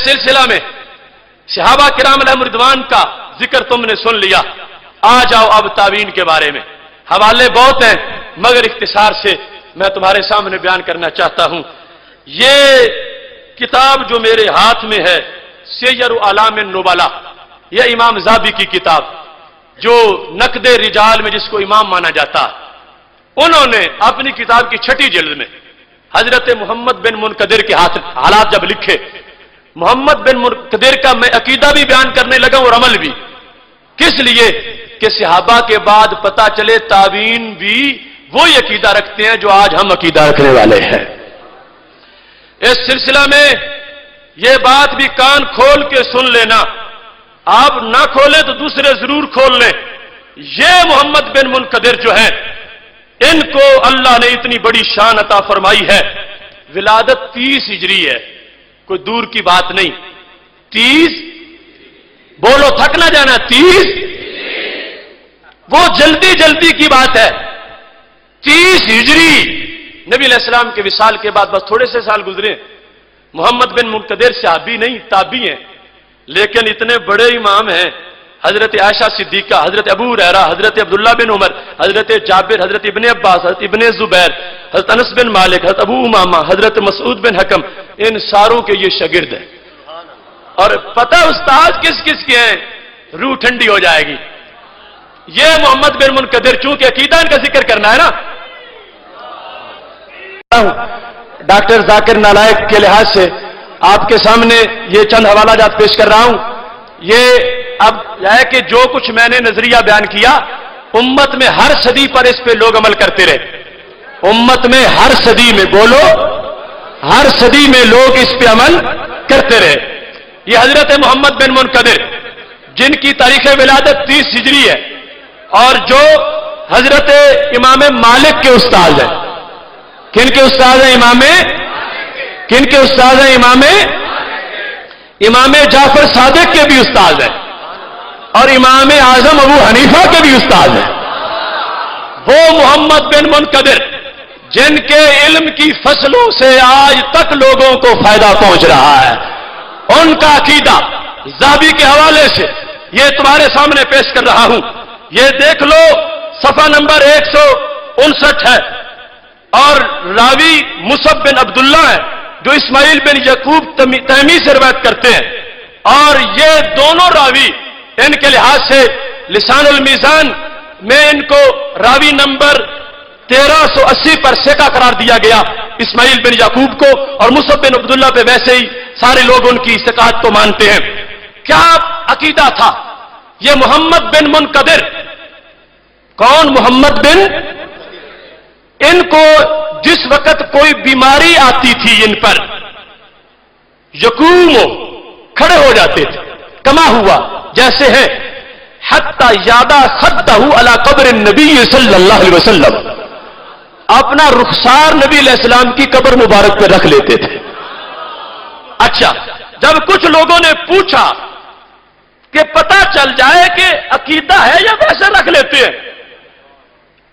سلسلہ میں صحابہ کرام علیہم رضوان کا ذکر تم نے سن لیا، آ جاؤ اب تابعین کے بارے میں۔ حوالے بہت ہیں مگر اختصار سے میں تمہارے سامنے بیان کرنا چاہتا ہوں۔ یہ کتاب جو میرے ہاتھ میں ہے سیر اعلام النبلاء، یہ امام ذہبی کی کتاب جو نقد رجال میں جس کو امام مانا جاتا ہے، انہوں نے اپنی کتاب کی 6 جلد میں حضرت محمد بن منقدر کے حالات جب لکھے، محمد بن منقدر کا میں عقیدہ بھی بیان کرنے لگا اور عمل بھی، کس لیے کہ صحابہ کے بعد پتہ چلے تابعین بھی وہی عقیدہ رکھتے ہیں جو آج ہم عقیدہ رکھنے والے ہیں۔ اس سلسلہ میں یہ بات بھی کان کھول کے سن لینا، آپ نہ کھولیں تو دوسرے ضرور کھول لیں۔ یہ محمد بن منقدر جو ہے، ان کو اللہ نے اتنی بڑی شان عطا فرمائی ہے، ولادت 30 ہجری ہے، کوئی دور کی بات نہیں، 30 بولو تھک نہ جانا، 30 وہ جلدی کی بات ہے، 30 ہجری نبی علیہ السلام کے وصال کے بعد بس تھوڑے سے سال گزرے۔ محمد بن منقدر صحابی نہیں تابعی ہیں، لیکن اتنے بڑے امام ہیں، حضرت عائشہ صدیقہ، حضرت ابو ہریرہ، حضرت عبداللہ بن عمر، حضرت جابر، حضرت ابن عباس، حضرت ابن زبیر، حضرت انس بن مالک، حضرت ابو امامہ، حضرت مسعود بن حکم، ان ساروں کے یہ شاگرد ہیں۔ اور پتہ استاد کس کس کے ہیں، روح ٹھنڈی ہو جائے گی۔ یہ محمد بن منقدر، چونکہ عقیدہ ان کا ذکر کرنا ہے نا، ڈاکٹر ذاکر نالائق کے لحاظ سے آپ کے سامنے یہ چند حوالہ جات پیش کر رہا ہوں۔ یہ اب ہے کہ جو کچھ میں نے نظریہ بیان کیا، امت میں ہر صدی پر اس پہ لوگ عمل کرتے رہے، امت میں ہر صدی میں، بولو ہر صدی میں لوگ اس پہ عمل کرتے رہے۔ یہ حضرت محمد بن منقدر جن کی تاریخ ولادت 30 ہجری ہے اور جو حضرت امام مالک کے استاد ہیں، کن کے استاد ہیں؟ کن کے استاد ہیں؟ امام جعفر صادق کے بھی استاد ہیں اور امام اعظم ابو حنیفہ کے بھی استاد ہیں۔ وہ محمد بن منقدر جن کے علم کی فصلوں سے آج تک لوگوں کو فائدہ پہنچ رہا ہے، ان کا عقیدہ ذہبی کے حوالے سے یہ تمہارے سامنے پیش کر رہا ہوں۔ یہ دیکھ لو، صفحہ نمبر 159 ہے، اور راوی مصعب بن عبداللہ ہے جو اسماعیل بن یعقوب تیمی سے روایت کرتے ہیں، اور یہ دونوں راوی ان کے لحاظ سے لسان المیزان میں ان کو راوی نمبر 1380 پر ثقہ قرار دیا گیا، اسماعیل بن یعقوب کو، اور مصعب بن عبداللہ پہ ویسے ہی سارے لوگ ان کی ثقات کو مانتے ہیں۔ کیا عقیدہ تھا یہ محمد بن منقدر؟ کون محمد بن؟ ان کو جس وقت کوئی بیماری آتی تھی ان پر، یقوم کھڑے ہو جاتے تھے، کما ہوا جیسے ہے، حتی یادہ خدہ علی قبر النبی صلی اللہ علیہ وسلم، اپنا رخسار نبی علیہ السلام کی قبر مبارک پہ رکھ لیتے تھے۔ اچھا، جب کچھ لوگوں نے پوچھا کہ پتہ چل جائے کہ عقیدہ ہے یا ویسے رکھ لیتے ہیں،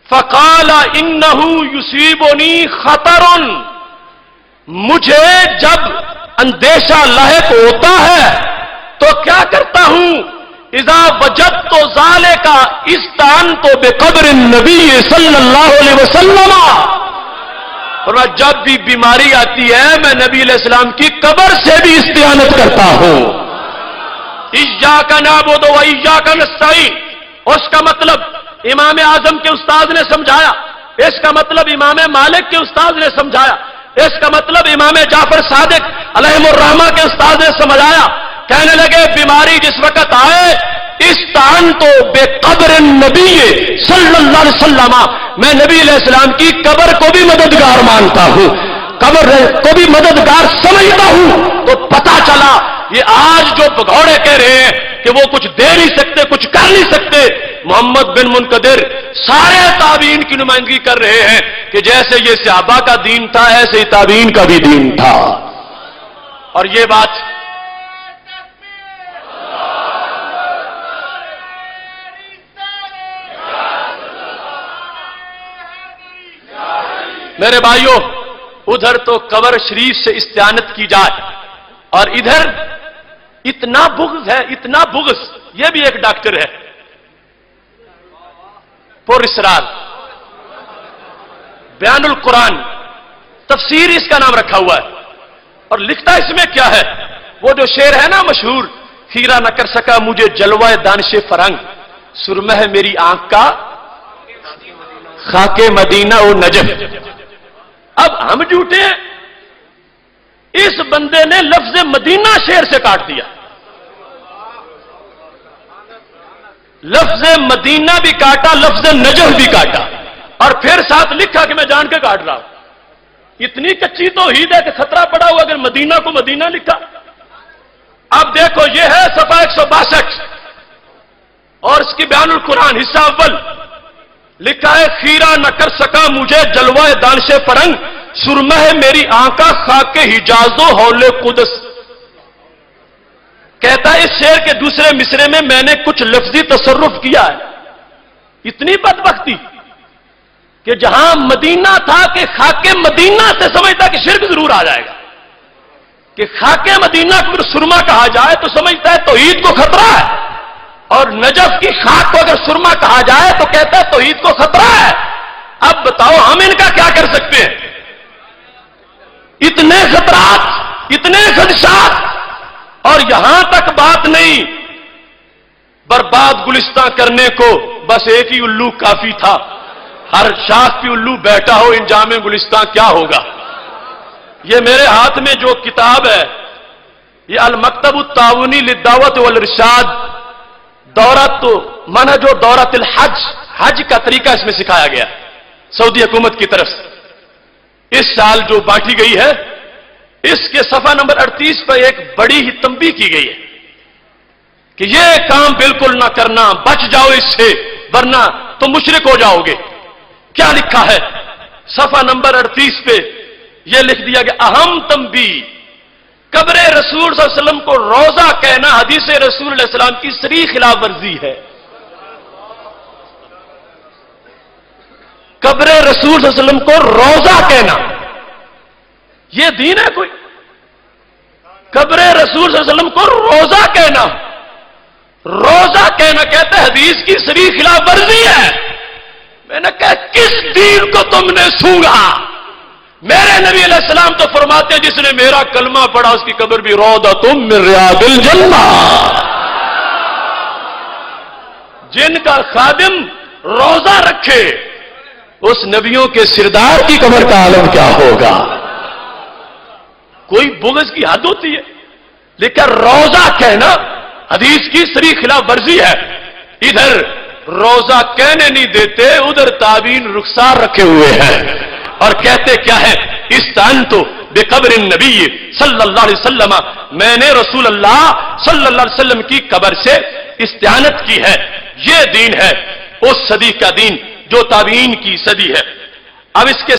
فقال انہ یصیبنی خطر، مجھے جب اندیشہ لاحق ہوتا ہے تو کیا کرتا ہوں، اذا وجدت ذالک استعنت بقبر النبی صلی اللہ علیہ وسلم، اور جب بھی بیماری آتی ہے میں نبی علیہ السلام کی قبر سے بھی استعانت کرتا ہوں۔ ایاک نعبد و ایاک نستعین، اس کا مطلب امام اعظم کے استاد نے سمجھایا، اس کا مطلب امام مالک کے استاد نے سمجھایا، اس کا مطلب امام جعفر صادق علیہم الرحمہ کے استاد نے سمجھایا۔ کہنے لگے بیماری جس وقت آئے، استعنت بقبر النبی صلی اللہ علیہ وسلم، میں نبی علیہ السلام کی قبر کو بھی مددگار مانتا ہوں، قبر کو بھی مددگار سمجھتا ہوں۔ تو پتہ چلا یہ آج جو بگوڑے کہہ رہے ہیں کہ وہ کچھ دے نہیں سکتے، کچھ کر نہیں سکتے، محمد بن منقدر سارے تابعین کی نمائندگی کر رہے ہیں کہ جیسے یہ صحابہ کا دین تھا ایسے ہی تابعین کا بھی دین تھا۔ اور یہ بات میرے بھائیوں، ادھر تو قبر شریف سے استعانت کی جائے اور ادھر اتنا بغض ہے، اتنا بغض. یہ بھی ایک ڈاکٹر ہے، پر اسرار، بیان القرآن، تفسیر اس کا نام رکھا ہوا ہے. اور لکھتا اس میں کیا ہے؟ وہ جو شعر ہے نا مشہور، خیرہ نہ کر سکا مجھے جلوہ دانش فرنگ، سرمہ ہے میری آنکھ کا خاک مدینہ و نجف. اب ہم جھوٹے ہیں، اس بندے نے لفظ مدینہ شعر سے کاٹ دیا. لفظ مدینہ بھی کاٹا، لفظ نجف بھی کاٹا، اور پھر ساتھ لکھا کہ میں جان کے کاٹ رہا ہوں. اتنی کچی توحید ہے کہ خطرہ پڑا ہوا اگر مدینہ کو مدینہ لکھا. اب دیکھو یہ ہے صفحہ 162 اور اس کی بیان القرآن حصہ اول. لکھا ہے خیرہ نہ کر سکا مجھے جلوہ دانش فرنگ، سرمہ ہے میری آنکھا خاک حجاز و حول قدس. کہتا ہے اس شعر کے دوسرے مصرے میں میں نے کچھ لفظی تصرف کیا ہے. اتنی بدبختی کہ جہاں مدینہ تھا کہ خاک مدینہ سے سمجھتا کہ شرک ضرور آ جائے گا، کہ خاک مدینہ کو اگر سرما کہا جائے تو سمجھتا ہے توحید کو خطرہ ہے، اور نجف کی خاک کو اگر سرما کہا جائے تو کہتا ہے توحید کو خطرہ ہے. اب بتاؤ ہم ان کا کیا کر سکتے ہیں؟ اتنے خطرات، اتنے خدشات، اور یہاں تک بات نہیں. برباد گلستان کرنے کو بس ایک ہی الو کافی تھا. ہر شاخ پہ الو بیٹھا ہو انجام گلستان کیا ہوگا. یہ میرے ہاتھ میں جو کتاب ہے یہ المکتب التعاونی للدعوت والارشاد، دورت منہج و دورت الحج، حج کا طریقہ اس میں سکھایا گیا سعودی حکومت کی طرف سے. اس سال جو بانٹی گئی ہے اس کے صفحہ نمبر 38 پر ایک بڑی ہی تنبیہ کی گئی ہے کہ یہ کام بالکل نہ کرنا، بچ جاؤ اس سے ورنہ تم مشرک ہو جاؤ گے. کیا لکھا ہے صفحہ نمبر 38 پہ؟ یہ لکھ دیا کہ اہم تنبیہ، قبر رسول صلی اللہ علیہ وسلم کو روزہ کہنا حدیث رسول علیہ السلام کی صریح خلاف ورزی ہے. قبر رسول صلی اللہ علیہ وسلم کو روزہ کہنا یہ دین ہے کوئی؟ قبر رسول صلی اللہ علیہ وسلم کو روزہ کہنا، روزہ کہنا کہتے ہیں حدیث کی صریح خلاف ورزی ہے. میں نے کہا کس دین کو تم نے سونگا؟ میرے نبی علیہ السلام تو فرماتے ہیں جس نے میرا کلمہ پڑھا اس کی قبر بھی روضۃ من ریاض الجنہ. جن کا خادم روزہ رکھے اس نبیوں کے سردار کی قبر کا عالم کیا ہوگا. کوئی بغض کی حد ہوتی ہے، لیکن روزہ کہنا حدیث کی صریح خلاف ورزی ہے. ادھر روزہ کہنے نہیں دیتے، ادھر تعبین رخسار رکھے ہوئے ہیں اور کہتے کیا ہے استعنت بقبر النبی صلی اللہ علیہ وسلم، میں نے رسول اللہ صلی اللہ علیہ وسلم کی قبر سے استعانت کی ہے. یہ دین ہے اس صدی کا دین جو تابعین کی صدی ہے. اب اس کے